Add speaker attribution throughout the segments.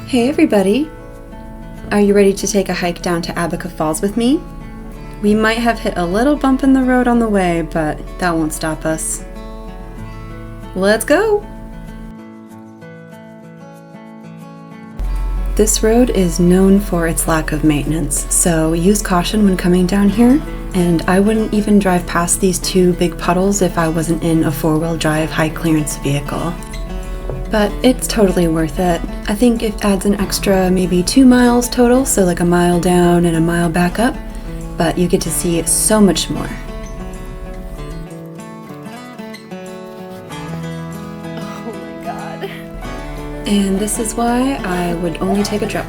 Speaker 1: Hey everybody! Are you ready to take a hike down to Abiqua Falls with me? We might have hit a little bump in the road on the way, but that won't stop us. Let's go! This road is known for its lack of maintenance, so use caution when coming down here, and I wouldn't even drive past these two big puddles if I wasn't in a four-wheel drive high clearance vehicle. But it's totally worth it. I think it adds an extra maybe 2 miles total, so like a mile down and a mile back up, but you get to see so much more.
Speaker 2: Oh my god.
Speaker 1: And this is why I would only take a truck.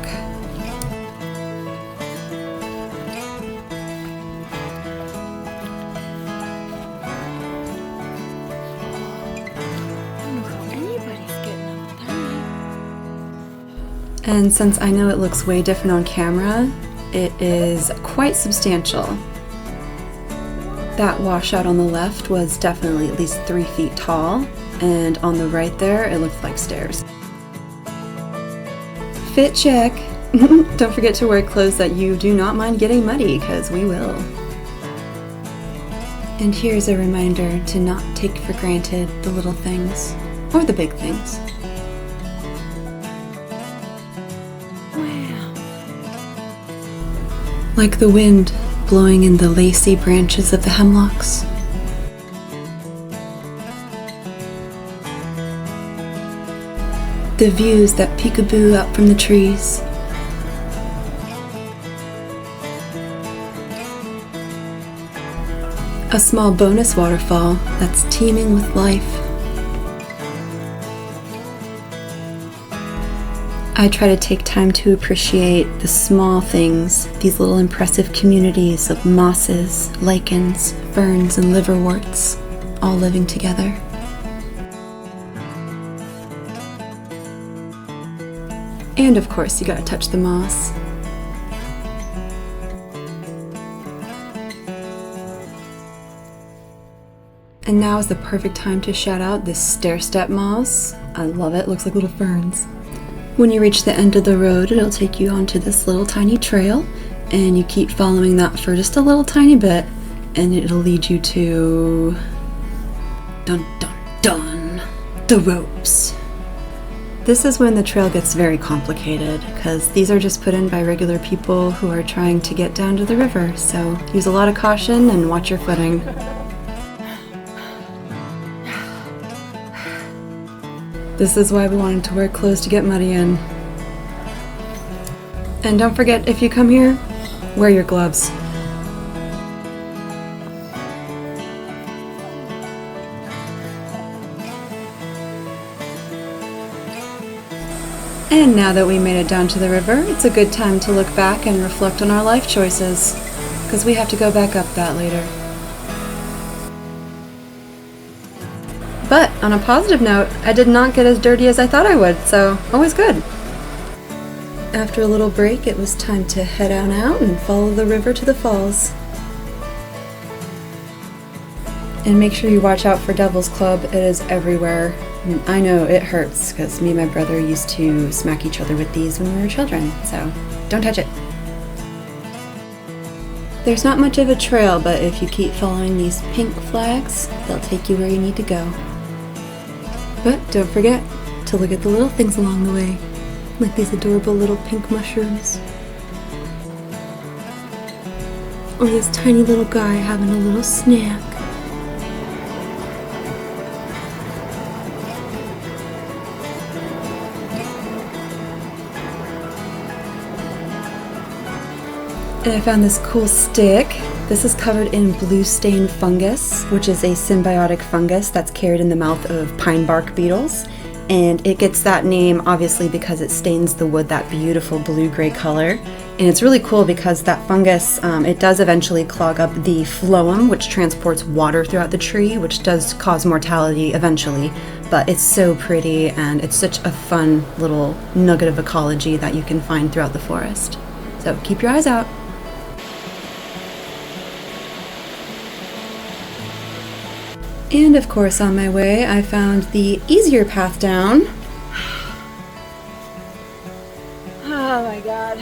Speaker 1: And since I know it looks way different on camera, it is quite substantial. That washout on the left was definitely at least 3 feet tall, and on the right there, it looked like stairs. Fit check! Don't forget to wear clothes that you do not mind getting muddy, because we will. And here's a reminder to not take for granted the little things, or the big things. Like the wind blowing in the lacy branches of the hemlocks. The views that peekaboo out from the trees. A small bonus waterfall that's teeming with life. I try to take time to appreciate the small things, these little impressive communities of mosses, lichens, ferns, and liverworts, all living together. And of course, you gotta touch the moss. And now is the perfect time to shout out this stair-step moss. I love it, looks like little ferns. When you reach the end of the road, it'll take you onto this little tiny trail, and you keep following that for just a little tiny bit, and it'll lead you to... dun dun dun! The ropes! This is when the trail gets very complicated, because these are just put in by regular people who are trying to get down to the river, so use a lot of caution and watch your footing. This is why we wanted to wear clothes to get muddy in. And don't forget, if you come here, wear your gloves. And now that we made it down to the river, it's a good time to look back and reflect on our life choices, because we have to go back up that later. But on a positive note, I did not get as dirty as I thought I would, so always good. After a little break, it was time to head on out and follow the river to the falls. And make sure you watch out for Devil's Club, it is everywhere. And I know it hurts, because me and my brother used to smack each other with these when we were children, so don't touch it. There's not much of a trail, but if you keep following these pink flags, they'll take you where you need to go. But don't forget to look at the little things along the way, like these adorable little pink mushrooms. Or this tiny little guy having a little snack. And I found this cool stick. This is covered in blue stain fungus, which is a symbiotic fungus that's carried in the mouth of pine bark beetles. And it gets that name obviously because it stains the wood that beautiful blue-gray color. And it's really cool because that fungus, it does eventually clog up the phloem, which transports water throughout the tree, which does cause mortality eventually. But it's so pretty, and it's such a fun little nugget of ecology that you can find throughout the forest. So keep your eyes out. And of course, on my way, I found the easier path down.
Speaker 2: Oh my god.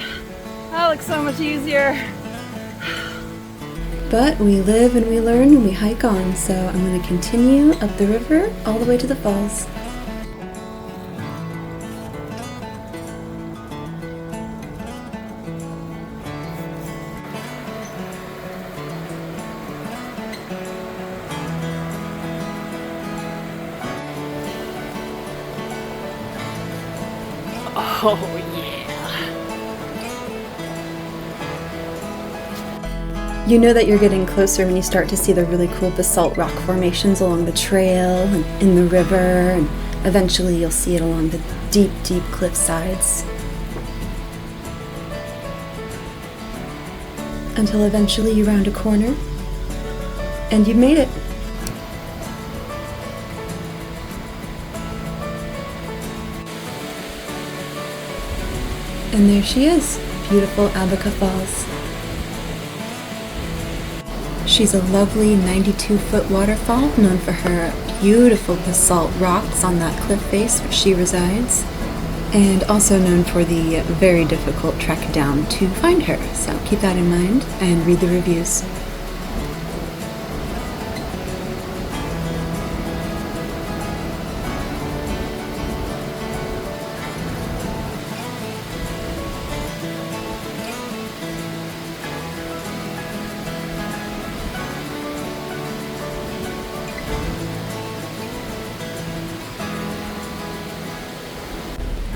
Speaker 2: That looks so much easier.
Speaker 1: But we live and we learn and we hike on, so I'm going to continue up the river all the way to the falls.
Speaker 2: Oh yeah.
Speaker 1: You know that you're getting closer when you start to see the really cool basalt rock formations along the trail and in the river, and eventually you'll see it along the deep, deep cliff sides. Until eventually you round a corner, and you've made it. And there she is, beautiful Abiqua Falls. She's a lovely 92-foot waterfall known for her beautiful basalt rocks on that cliff face where she resides, and also known for the very difficult trek down to find her. So keep that in mind and read the reviews.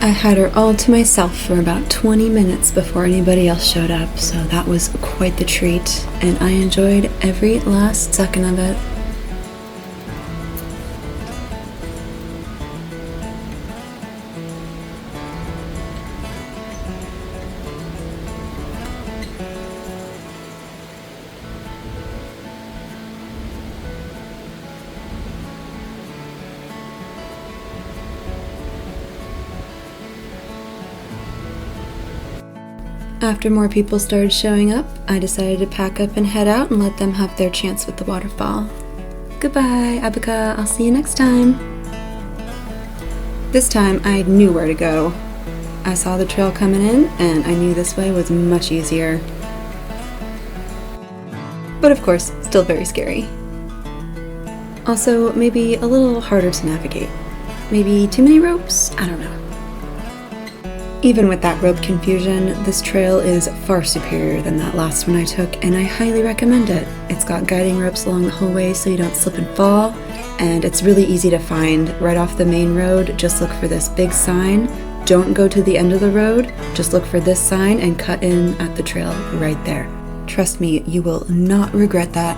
Speaker 1: I had her all to myself for about 20 minutes before anybody else showed up, so that was quite the treat, and I enjoyed every last second of it. After more people started showing up, I decided to pack up and head out and let them have their chance with the waterfall. Goodbye, Abiqua. I'll see you next time. This time, I knew where to go. I saw the trail coming in, and I knew this way was much easier. But of course, still very scary. Also, maybe a little harder to navigate. Maybe too many ropes? I don't know. Even with that rope confusion, this trail is far superior than that last one I took, and I highly recommend it. It's got guiding ropes along the whole way so you don't slip and fall, and it's really easy to find. Right off the main road, just look for this big sign. Don't go to the end of the road, just look for this sign and cut in at the trail right there. Trust me, you will not regret that.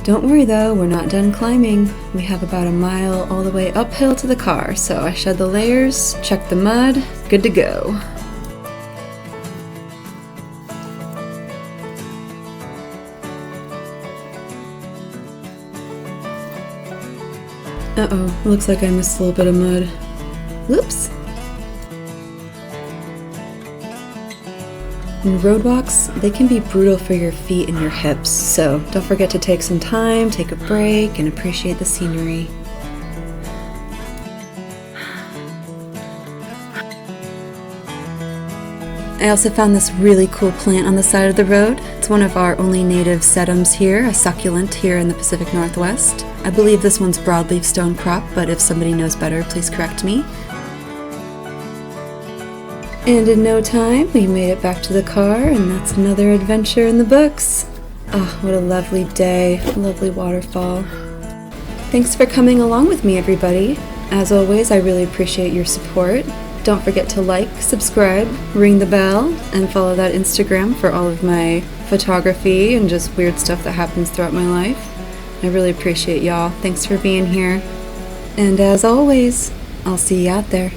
Speaker 1: Don't worry though, we're not done climbing. We have about a mile all the way uphill to the car, so I shed the layers, checked the mud, good to go. Uh-oh, looks like I missed a little bit of mud. Whoops! And road walks, they can be brutal for your feet and your hips, so don't forget to take some time, take a break, and appreciate the scenery. I also found this really cool plant on the side of the road. It's one of our only native sedums here, a succulent here in the Pacific Northwest. I believe this one's broadleaf stone crop, but if somebody knows better, please correct me. And in no time, we made it back to the car, and that's another adventure in the books. Oh, what a lovely day, a lovely waterfall. Thanks for coming along with me, everybody. As always, I really appreciate your support. Don't forget to like, subscribe, ring the bell, and follow that Instagram for all of my photography and just weird stuff that happens throughout my life. I really appreciate y'all. Thanks for being here. And as always, I'll see you out there.